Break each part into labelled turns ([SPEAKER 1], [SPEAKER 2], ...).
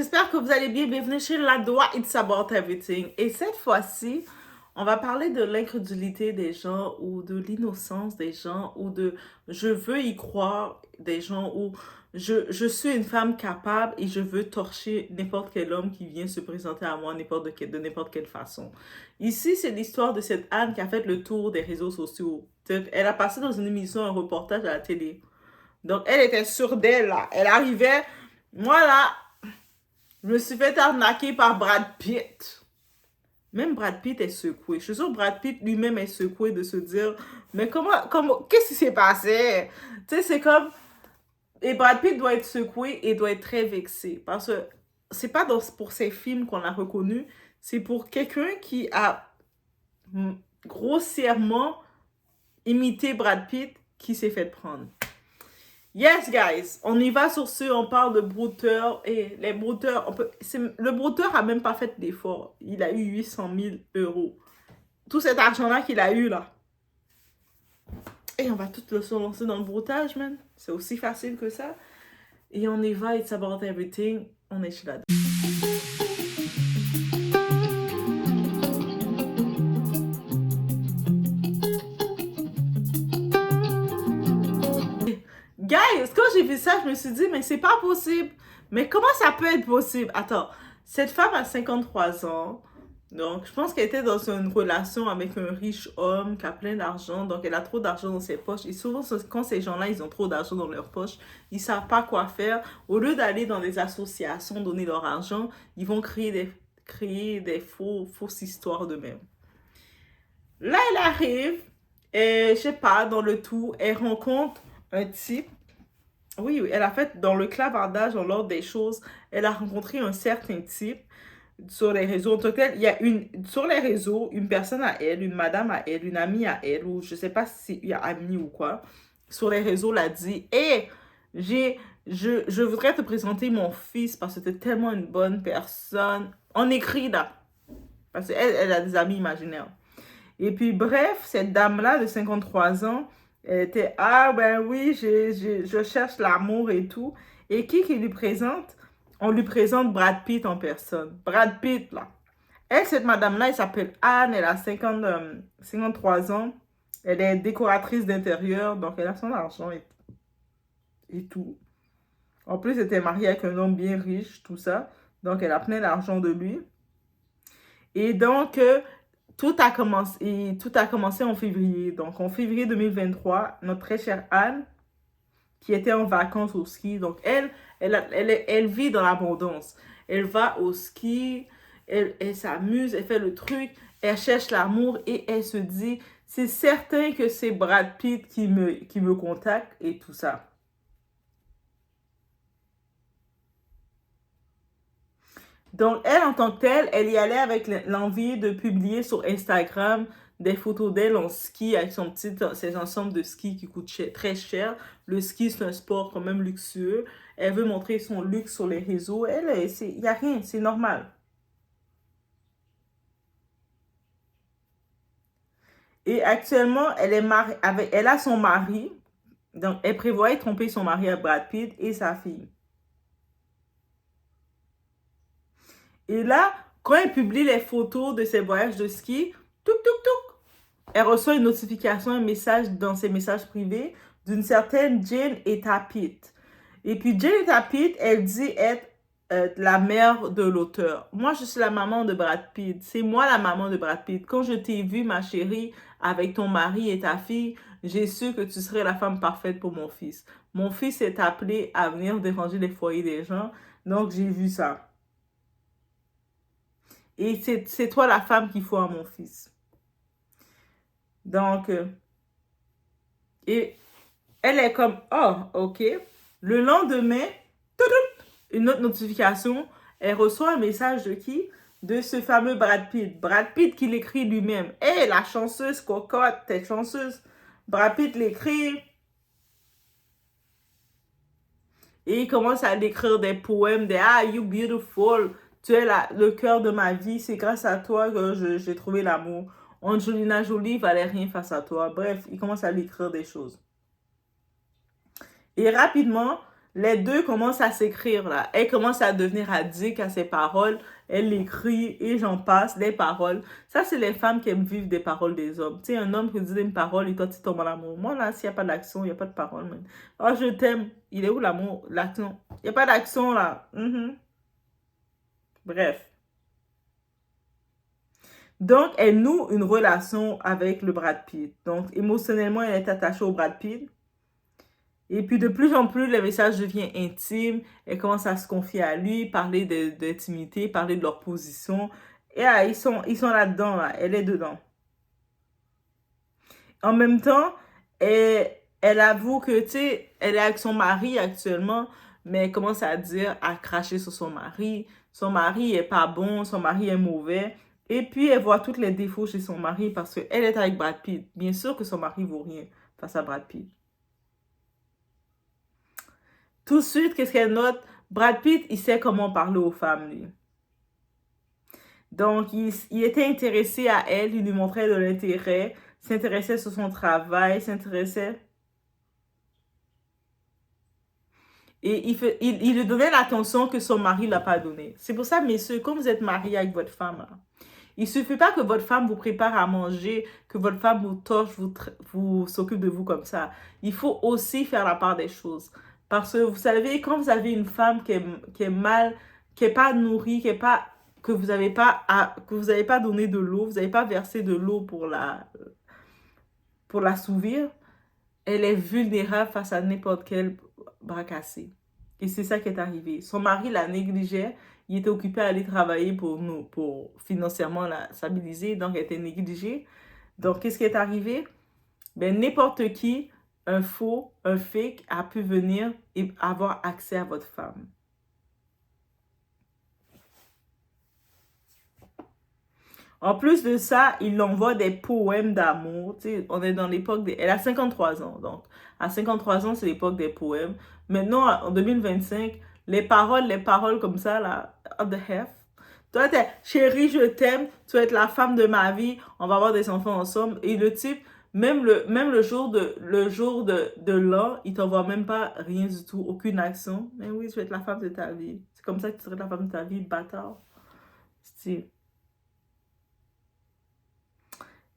[SPEAKER 1] j'espère que vous allez bien. Bienvenue chez Ladoa It's About Everything. Et cette fois-ci, on va parler de l'incrédulité des gens ou de l'innocence des gens ou de je veux y croire des gens ou je suis une femme capable et je veux torcher n'importe quel homme qui vient se présenter à moi de n'importe quelle façon. Ici, c'est l'histoire de cette Anne qui a fait le tour des réseaux sociaux. Elle a passé dans une émission, un reportage à la télé. Donc, elle était sûre d'elle, là. Elle arrivait, moi, là, je me suis fait arnaquer par Brad Pitt. Même Brad Pitt est secoué. Je suis sûre que Brad Pitt lui-même est secoué de se dire, mais qu'est-ce qui s'est passé? Tu sais, c'est comme, et Brad Pitt doit être secoué et doit être très vexé. Parce que c'est pas pour ses films qu'on l'a reconnu, c'est pour quelqu'un qui a grossièrement imité Brad Pitt qui s'est fait prendre. Yes, guys, on y va sur ce, on parle de brouteurs et les brouteurs, le brouteur a même pas fait d'effort. Il a eu 800 000 euros. Tout cet argent-là qu'il a eu là. Et on va tout se lancer dans le broutage, man. C'est aussi facile que ça. Et on y va, it's about everything. On est chez la... Guys, quand j'ai vu ça, je me suis dit, mais c'est pas possible. Mais comment ça peut être possible? Attends, cette femme a 53 ans. Donc, je pense qu'elle était dans une relation avec un riche homme qui a plein d'argent. Donc, elle a trop d'argent dans ses poches. Et souvent, quand ces gens-là, ils ont trop d'argent dans leurs poches, ils ne savent pas quoi faire. Au lieu d'aller dans des associations, donner leur argent, ils vont créer des fausses histoires d'eux-mêmes. Là, elle arrive, et je sais pas, dans le tout, elle rencontre un type. Oui, elle a fait dans le clavardage, dans l'ordre des choses, elle a rencontré un certain type sur les réseaux. En tout cas, il y a sur les réseaux, une personne à elle, une madame à elle, une amie à elle, ou je sais pas si il y a ami ou quoi, sur les réseaux, l'a dit, hé, je voudrais te présenter mon fils parce que t'es tellement une bonne personne. On écrit là, parce qu'elle a des amis imaginaires. Et puis, bref, cette dame-là de 53 ans, elle était, ah ben oui, je cherche l'amour et tout. Et qui lui présente? On lui présente Brad Pitt en personne. Brad Pitt, là. Elle, cette madame-là, elle s'appelle Anne, elle a 53 ans. Elle est décoratrice d'intérieur, donc elle a son argent et tout. En plus, elle était mariée avec un homme bien riche, tout ça. Donc, elle a plein d'argent de lui. Et donc, tout a commencé en février. Donc, en février 2023, notre très chère Anne, qui était en vacances au ski, donc elle vit dans l'abondance. Elle va au ski, elle s'amuse, elle fait le truc, elle cherche l'amour et elle se dit, c'est certain que c'est Brad Pitt qui me contacte et tout ça. Donc, elle, en tant que telle, elle y allait avec l'envie de publier sur Instagram des photos d'elle en ski avec ses ensembles de ski qui coûtent très cher. Le ski, c'est un sport quand même luxueux. Elle veut montrer son luxe sur les réseaux. Il n'y a rien, c'est normal. Et actuellement, elle a son mari. Donc, elle prévoit tromper son mari à Brad Pitt et sa fille. Et là, quand elle publie les photos de ses voyages de ski, elle reçoit une notification, un message dans ses messages privés d'une certaine Jane Pitt. Et puis Jane Pitt, elle dit être la mère de l'auteur. Moi, je suis la maman de Brad Pitt. C'est moi la maman de Brad Pitt. Quand je t'ai vue, ma chérie, avec ton mari et ta fille, j'ai su que tu serais la femme parfaite pour mon fils. Mon fils est appelé à venir déranger les foyers des gens. Donc, j'ai vu ça. Et c'est toi la femme qu'il faut à mon fils. Donc, et elle est comme, oh, ok. Le lendemain, une autre notification, elle reçoit un message de qui? De ce fameux Brad Pitt. Brad Pitt qui l'écrit lui-même. Hé, la chanceuse cocotte, t'es chanceuse. Brad Pitt l'écrit. Et il commence à l'écrire des poèmes, Ah, you beautiful. Tu es le cœur de ma vie. C'est grâce à toi que j'ai trouvé l'amour. Angelina Jolie valait rien face à toi. Bref, il commence à l'écrire des choses. Et rapidement, les deux commencent à s'écrire là. Elle commence à devenir addict à ses paroles. Elle écrit et j'en passe, des paroles. Ça, c'est les femmes qui aiment vivre des paroles des hommes. Tu sais, un homme qui dit une parole et toi, tu tombes en amour. Moi, là, s'il n'y a pas d'action, il n'y a pas de parole. Man. Oh, je t'aime. Il est où l'amour, l'action? Il n'y a pas d'action là. Bref. Donc, elle noue une relation avec le Brad Pitt. Donc, émotionnellement, elle est attachée au Brad Pitt. Et puis, de plus en plus, le message devient intime. Elle commence à se confier à lui, parler d'intimité, parler de leur position. Et là, ils sont là-dedans, là. Elle est dedans. En même temps, elle avoue que, tu sais, elle est avec son mari actuellement, mais elle commence à dire, à cracher sur son mari. Son mari est pas bon, son mari est mauvais. Et puis, elle voit tous les défauts chez son mari parce qu'elle est avec Brad Pitt. Bien sûr que son mari vaut rien face à Brad Pitt. Tout de suite, qu'est-ce qu'elle note? Brad Pitt, il sait comment parler aux femmes, lui. Donc, il était intéressé à elle, il lui montrait de l'intérêt, s'intéressait sur son travail, s'intéressait. Et il lui donnait l'attention que son mari ne l'a pas donnée. C'est pour ça, messieurs, quand vous êtes mariés avec votre femme, là, il ne suffit pas que votre femme vous prépare à manger, que votre femme vous torche, vous s'occupe de vous comme ça. Il faut aussi faire la part des choses. Parce que vous savez, quand vous avez une femme qui est mal, qui n'est pas nourrie, que vous n'avez pas, pas donné de l'eau, vous n'avez pas versé de l'eau pour l'assouvir, elle est vulnérable face à n'importe quel bras cassé. Et c'est ça qui est arrivé. Son mari la négligeait. Il était occupé à aller travailler pour financièrement la stabiliser. Donc, elle était négligée. Donc, qu'est-ce qui est arrivé? Ben, n'importe qui, un faux, un fake, a pu venir et avoir accès à votre femme. En plus de ça, il envoie des poèmes d'amour. Tu sais, on est dans l'époque des... Elle a 53 ans, donc. À 53 ans, c'est l'époque des poèmes. Maintenant, en 2025, les paroles comme ça, là, what the heck? Toi, t'es chérie, je t'aime, tu vas être la femme de ma vie, on va avoir des enfants ensemble. Et le type, même le jour de l'an, il t'envoie même pas rien du tout, aucune action. Mais oui, je vais être la femme de ta vie. C'est comme ça que tu serais la femme de ta vie, bâtard. Steve.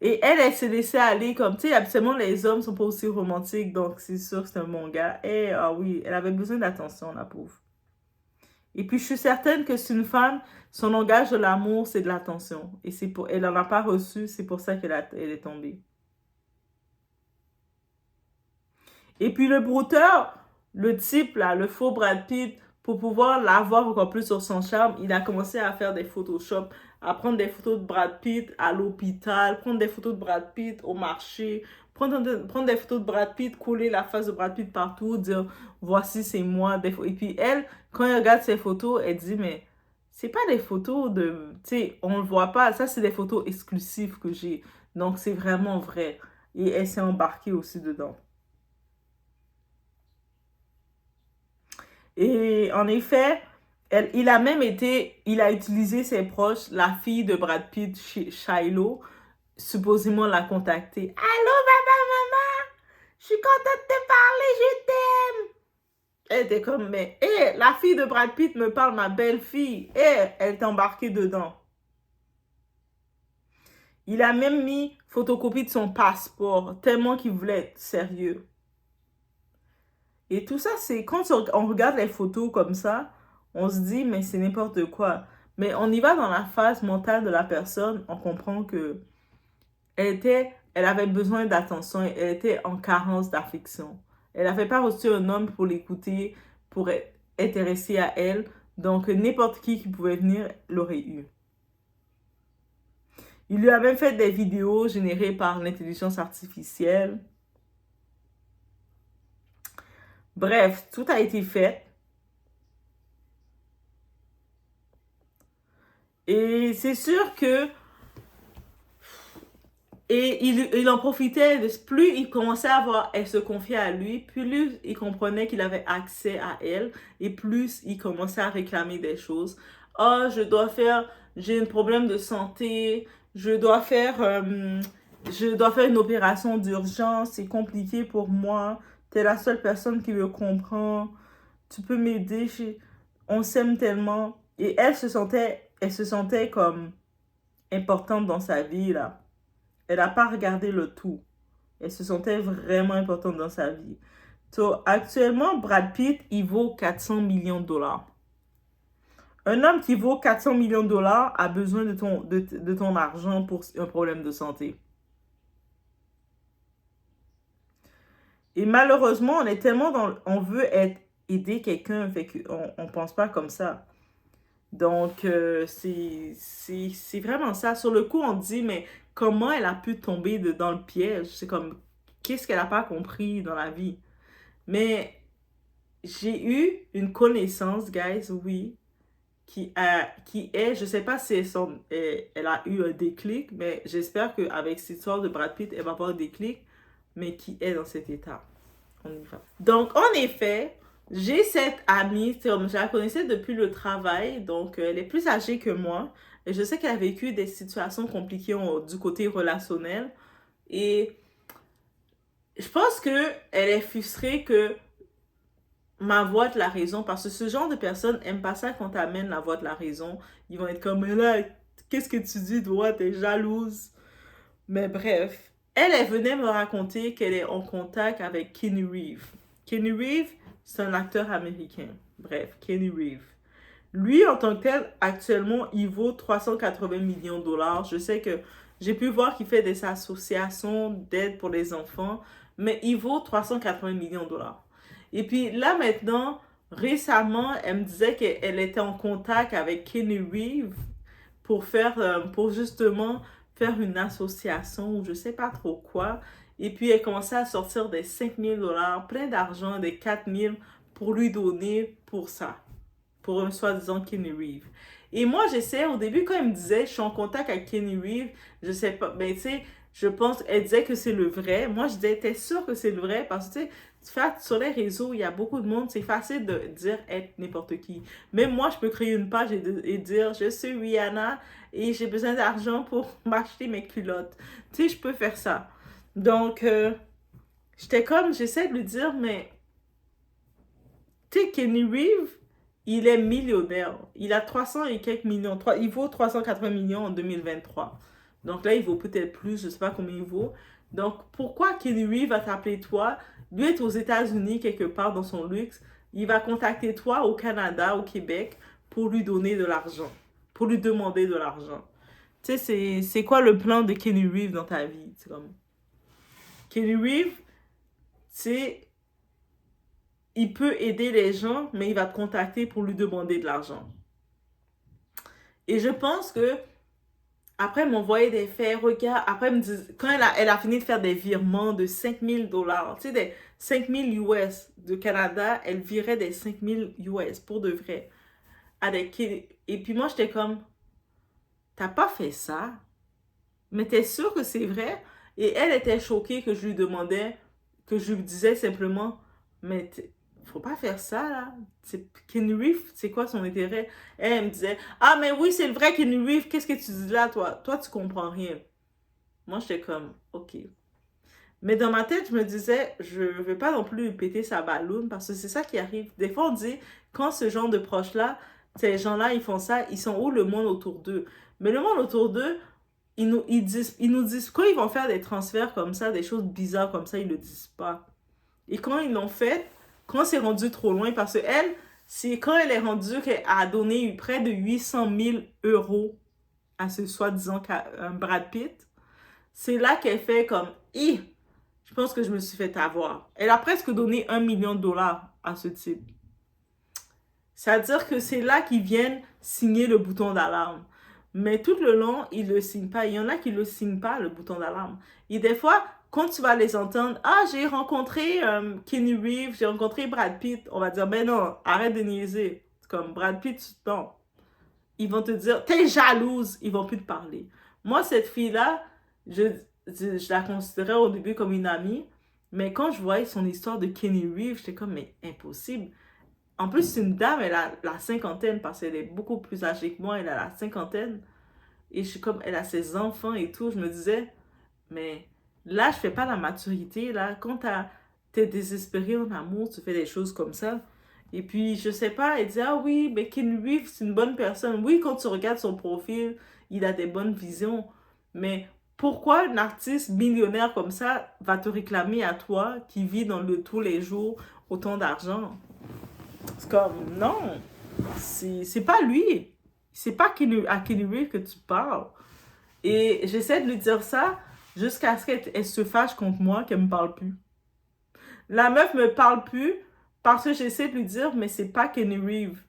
[SPEAKER 1] Et elle s'est laissée aller comme, tu sais, absolument les hommes sont pas aussi romantiques, donc c'est sûr que c'est un bon gars. Et ah oui, elle avait besoin d'attention, la pauvre. Et puis je suis certaine que c'est une femme, son langage de l'amour, c'est de l'attention. Et elle en a pas reçu, c'est pour ça elle est tombée. Et puis le brouteur, le type là, le faux Brad Pitt, pour pouvoir l'avoir encore plus sur son charme, il a commencé à faire des Photoshop, à prendre des photos de Brad Pitt à l'hôpital, prendre des photos de Brad Pitt au marché, prendre des photos de Brad Pitt, coller la face de Brad Pitt partout, dire voici c'est moi. Et puis elle, quand elle regarde ces photos, elle dit mais c'est pas des photos de, tu sais, on le voit pas, ça c'est des photos exclusives que j'ai. Donc c'est vraiment vrai. Et elle s'est embarquée aussi dedans. Et en effet, il a utilisé ses proches, la fille de Brad Pitt, Shiloh, supposément l'a contacté. Allô, maman, je suis contente de te parler, je t'aime. Elle était comme, mais, la fille de Brad Pitt me parle, ma belle-fille. Elle est embarquée dedans. Il a même mis photocopie de son passeport, tellement qu'il voulait être sérieux. Et tout ça, c'est quand on regarde les photos comme ça, on se dit, mais c'est n'importe quoi. Mais on y va dans la phase mentale de la personne, on comprend que elle avait besoin d'attention, elle était en carence d'affection. Elle n'avait pas reçu un homme pour l'écouter, pour être intéressé à elle. Donc, n'importe qui pouvait venir l'aurait eu. Il lui a même fait des vidéos générées par l'intelligence artificielle. Bref, tout a été fait. Et c'est sûr que... Et il en profitait, plus il commençait à voir, elle se confiait à lui, plus il comprenait qu'il avait accès à elle, et plus il commençait à réclamer des choses. Oh, j'ai un problème de santé, je dois faire une opération d'urgence, c'est compliqué pour moi, t'es la seule personne qui me comprend. tu peux m'aider, on s'aime tellement. Et elle se sentait comme importante dans sa vie, là. Elle n'a pas regardé le tout. Elle se sentait vraiment importante dans sa vie. So, actuellement, Brad Pitt, il vaut 400 millions de dollars. Un homme qui vaut 400 millions de dollars a besoin de ton argent pour un problème de santé. Et malheureusement, on est tellement on veut aider quelqu'un, fait qu'on pense pas comme ça. Donc, c'est vraiment ça. Sur le coup, on dit, mais comment elle a pu tomber dans le piège? C'est comme, qu'est-ce qu'elle n'a pas compris dans la vie? Mais j'ai eu une connaissance, guys, oui, je sais pas si elle a eu un déclic, mais j'espère qu'avec cette histoire de Brad Pitt, elle va avoir un déclic, mais qui est dans cet état. On y va. Donc, en effet, j'ai cette amie, je la connaissais depuis le travail, donc elle est plus âgée que moi, et je sais qu'elle a vécu des situations compliquées du côté relationnel, et je pense qu'elle est frustrée que ma voix de la raison, parce que ce genre de personnes n'aiment pas ça quand tu amènes la voix de la raison. Ils vont être comme, mais là, qu'est-ce que tu dis, toi, t'es jalouse. Mais bref, elle venait me raconter qu'elle est en contact avec Keanu Reeves. Keanu Reeves, c'est un acteur américain. Bref, Keanu Reeves. Lui, en tant que tel, actuellement, il vaut 380 millions de dollars. Je sais que j'ai pu voir qu'il fait des associations d'aide pour les enfants, mais il vaut 380 millions de dollars. Et puis là, maintenant, récemment, elle me disait qu'elle était en contact avec Keanu Reeves pour justement faire une association ou je sais pas trop quoi. Et puis, elle commençait à sortir des 5 000 dollars, plein d'argent, des 4 000 pour lui donner pour ça, pour un soi-disant Keanu Reeves. Et moi, j'essaie, au début, quand elle me disait, je suis en contact avec Keanu Reeves, je sais pas, ben, tu sais, je pense, elle disait que c'est le vrai. Moi, je disais, t'es sûr que c'est le vrai? Parce que, tu sais, sur les réseaux, il y a beaucoup de monde, c'est facile de dire être n'importe qui. Même moi, je peux créer une page et dire, je suis Rihanna et j'ai besoin d'argent pour m'acheter mes culottes. Tu sais, je peux faire ça. Donc, j'essaie de lui dire, mais, tu sais, Keanu Reeves, il est millionnaire. Il a 300 et quelques millions. Il vaut 380 millions en 2023. Donc là, il vaut peut-être plus. Je ne sais pas combien il vaut. Donc, pourquoi Keanu Reeves va t'appeler toi? Lui est aux États-Unis, quelque part dans son luxe. Il va contacter toi au Canada, au Québec, pour lui donner de l'argent. Pour lui demander de l'argent. Tu sais, c'est quoi le plan de Keanu Reeves dans ta vie? C'est comme... Keanu Reeves, c'est... Il peut aider les gens, mais il va te contacter pour lui demander de l'argent. Et je pense que après, elle m'envoyait des faits, regarde, après, elle me dit, quand elle a fini de faire des virements de 5 000 dollars, tu sais, des 5 000 US de Canada, elle virait des 5 000 US pour de vrai. Et puis moi, j'étais comme, t'as pas fait ça, mais t'es sûr que c'est vrai? Et elle était choquée que je lui demandais, que je lui disais simplement, mais faut pas faire ça, là. Keanu Reeves, c'est quoi son intérêt? Elle me disait, ah, mais oui, c'est le vrai Keanu Reeves, qu'est-ce que tu dis là, toi? Toi, tu comprends rien. Moi, j'étais comme, ok. Mais dans ma tête, je me disais, je veux pas non plus péter sa balloune parce que c'est ça qui arrive. Des fois, on dit, quand ce genre de proches-là, ces gens-là, ils font ça, ils sont où le monde autour d'eux? Mais le monde autour d'eux, ils nous disent, quand ils vont faire des transferts comme ça, des choses bizarres comme ça, ils le disent pas. Et quand ils l'ont fait, quand c'est rendu trop loin, parce que elle, c'est quand elle est rendue qu'elle a donné près de 800 000 euros à ce soi-disant Brad Pitt, c'est là qu'elle fait comme, je pense que je me suis fait avoir. Elle a presque donné 1 million de dollars à ce type. C'est-à-dire que c'est là qu'ils viennent signer le bouton d'alarme. Mais tout le long, ils ne le signent pas. Il y en a qui ne le signent pas, le bouton d'alarme. Et des fois, quand tu vas les entendre, ah, j'ai rencontré Keanu Reeves, j'ai rencontré Brad Pitt, on va dire, ben non, arrête de niaiser. Comme Brad Pitt, non. Ils vont te dire, t'es jalouse, ils vont plus te parler. Moi, cette fille-là, je la considérais au début comme une amie, mais quand je voyais son histoire de Keanu Reeves, j'étais comme, mais impossible. En plus, c'est une dame, elle a la cinquantaine, parce qu'elle est beaucoup plus âgée que moi, elle a la cinquantaine. Et je suis comme, elle a ses enfants et tout. Je me disais, mais là, je fais pas la maturité, là. Quand t'es désespéré en amour, tu fais des choses comme ça. Et puis, je sais pas, elle dit, ah oui, mais Keanu Reeves, c'est une bonne personne. Oui, quand tu regardes son profil, il a des bonnes visions. Mais pourquoi un artiste millionnaire comme ça va te réclamer à toi qui vis dans le tous les jours autant d'argent? C'est comme, non, c'est pas lui. C'est pas à Keanu Reeves que tu parles. Et j'essaie de lui dire ça jusqu'à ce qu'elle se fâche contre moi, qu'elle me parle plus. La meuf me parle plus parce que j'essaie de lui dire, mais c'est pas Kenny Reeves.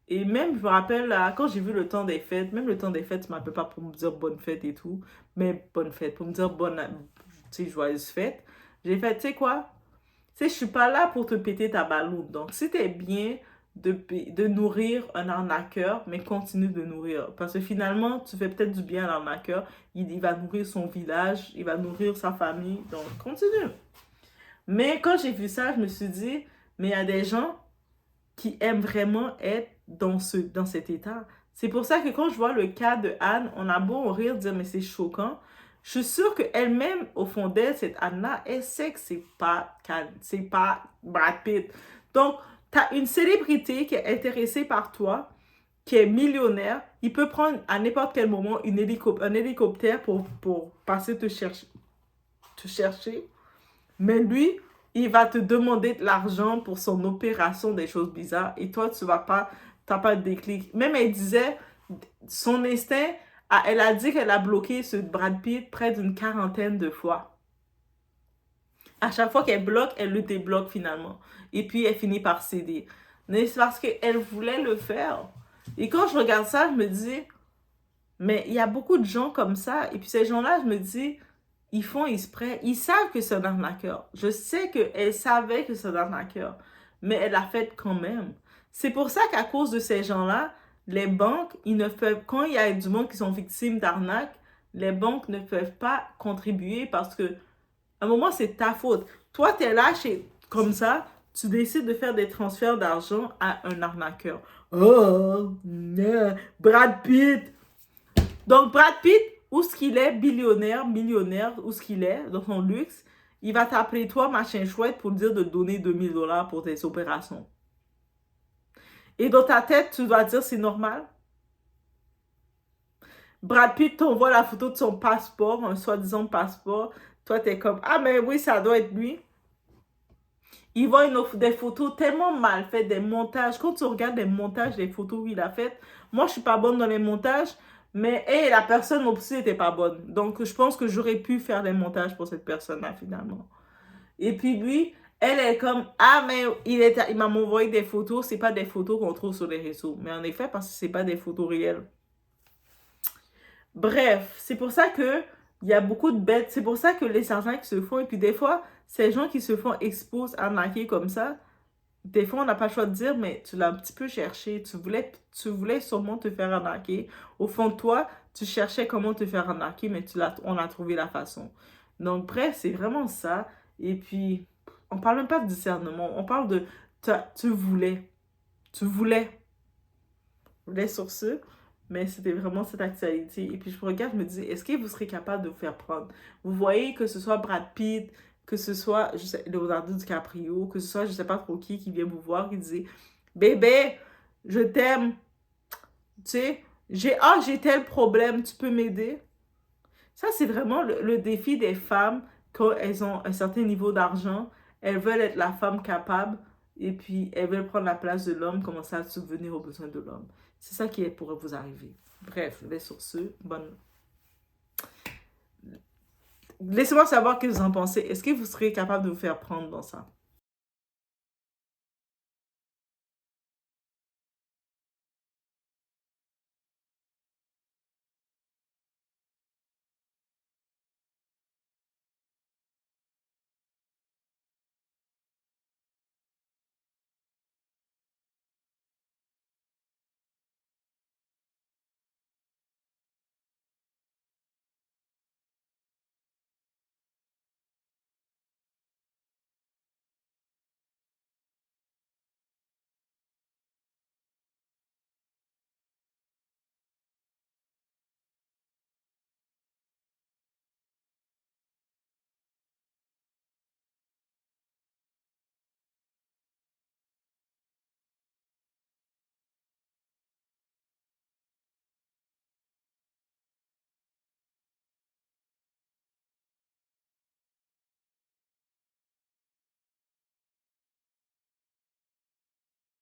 [SPEAKER 1] Et même, je me rappelle, là, quand j'ai vu le temps des fêtes, même le temps des fêtes, tu m'appelles pas pour me dire bonne fête et tout, mais bonne fête, pour me dire bonne, tu sais, joyeuse fête. J'ai fait, tu sais quoi? Tu sais, je suis pas là pour te péter ta balloune. Donc, si t'es bien de nourrir un arnaqueur, mais continue de nourrir. Parce que finalement, tu fais peut-être du bien à l'arnaqueur. Il va nourrir son village, il va nourrir sa famille. Donc, continue. Mais quand j'ai vu ça, je me suis dit, mais il y a des gens qui aiment vraiment être dans cet état. C'est pour ça que quand je vois le cas de Anne, on a beau en rire, dire, mais c'est choquant. Je suis sûre qu'elle-même, au fond d'elle, cette Anne-là, elle sait que c'est pas Brad Pitt. Donc, tu as une célébrité qui est intéressée par toi, qui est millionnaire. Il peut prendre à n'importe quel moment un hélicoptère pour passer te chercher. Mais lui, il va te demander de l'argent pour son opération, des choses bizarres. Et toi, t'as pas de déclic. Même elle disait, son instinct, elle a dit qu'elle a bloqué ce Brad Pitt près d'une 40aine de fois. À chaque fois qu'elle bloque, elle le débloque finalement. Et puis, elle finit par céder. Mais c'est parce qu'elle voulait le faire. Et quand je regarde ça, je me dis, mais il y a beaucoup de gens comme ça. Et puis, ces gens-là, je me dis, ils font exprès. Ils savent que c'est un arnaqueur. Je sais qu'elle savait que c'est un arnaqueur. Mais elle l'a fait quand même. C'est pour ça qu'à cause de ces gens-là, les banques, ils ne peuvent, quand il y a du monde qui sont victimes d'arnaque, les banques ne peuvent pas contribuer parce que, à un moment, c'est ta faute. Toi, tu es là comme ça, tu décides de faire des transferts d'argent à un arnaqueur. Oh, non, Brad Pitt. Donc, Brad Pitt, où ce qu'il est, millionnaire, où ce qu'il est, dans son luxe, il va t'appeler toi, machin chouette, pour dire de donner 2000 $ pour tes opérations. Et dans ta tête, tu dois dire c'est normal. Brad Pitt t'envoie la photo de son passeport, un soi-disant passeport. Toi, t'es comme, ah, mais oui, ça doit être lui. Il voit des photos tellement mal faites, des montages. Quand tu regardes les montages, les photos qu'il a faites, moi, je suis pas bonne dans les montages, mais la personne aussi n'était pas bonne. Donc, je pense que j'aurais pu faire des montages pour cette personne-là, finalement. Et puis, lui, elle est comme, ah, mais il m'a envoyé des photos. C'est pas des photos qu'on trouve sur les réseaux. Mais en effet, parce que c'est pas des photos réelles. Bref, c'est pour ça que il y a beaucoup de bêtes. C'est pour ça que les arnaques se font. Et puis des fois, ces gens qui se font expose, arnaquer comme ça, des fois, on n'a pas le choix de dire, mais tu l'as un petit peu cherché. Tu voulais sûrement te faire arnaquer. Au fond de toi, tu cherchais comment te faire arnaquer, mais on a trouvé la façon. Donc, bref, c'est vraiment ça. Et puis, on parle même pas de discernement. On parle de, tu voulais. Tu voulais. Sur ce. Mais c'était vraiment cette actualité. Et puis je regarde, je me dis, est-ce que vous serez capable de vous faire prendre? Vous voyez que ce soit Brad Pitt, que ce soit je sais, Leonardo DiCaprio, que ce soit je sais pas trop qui vient vous voir, qui dit, bébé, je t'aime. Tu sais, j'ai tel problème, tu peux m'aider? Ça, c'est vraiment le défi des femmes quand elles ont un certain niveau d'argent. Elles veulent être la femme capable et puis elles veulent prendre la place de l'homme, commencer à subvenir aux besoins de l'homme. C'est ça qui pourrait vous arriver. Bref, sur ce, bonne... Laissez-moi savoir ce que vous en pensez. Est-ce que vous serez capable de vous faire prendre dans ça?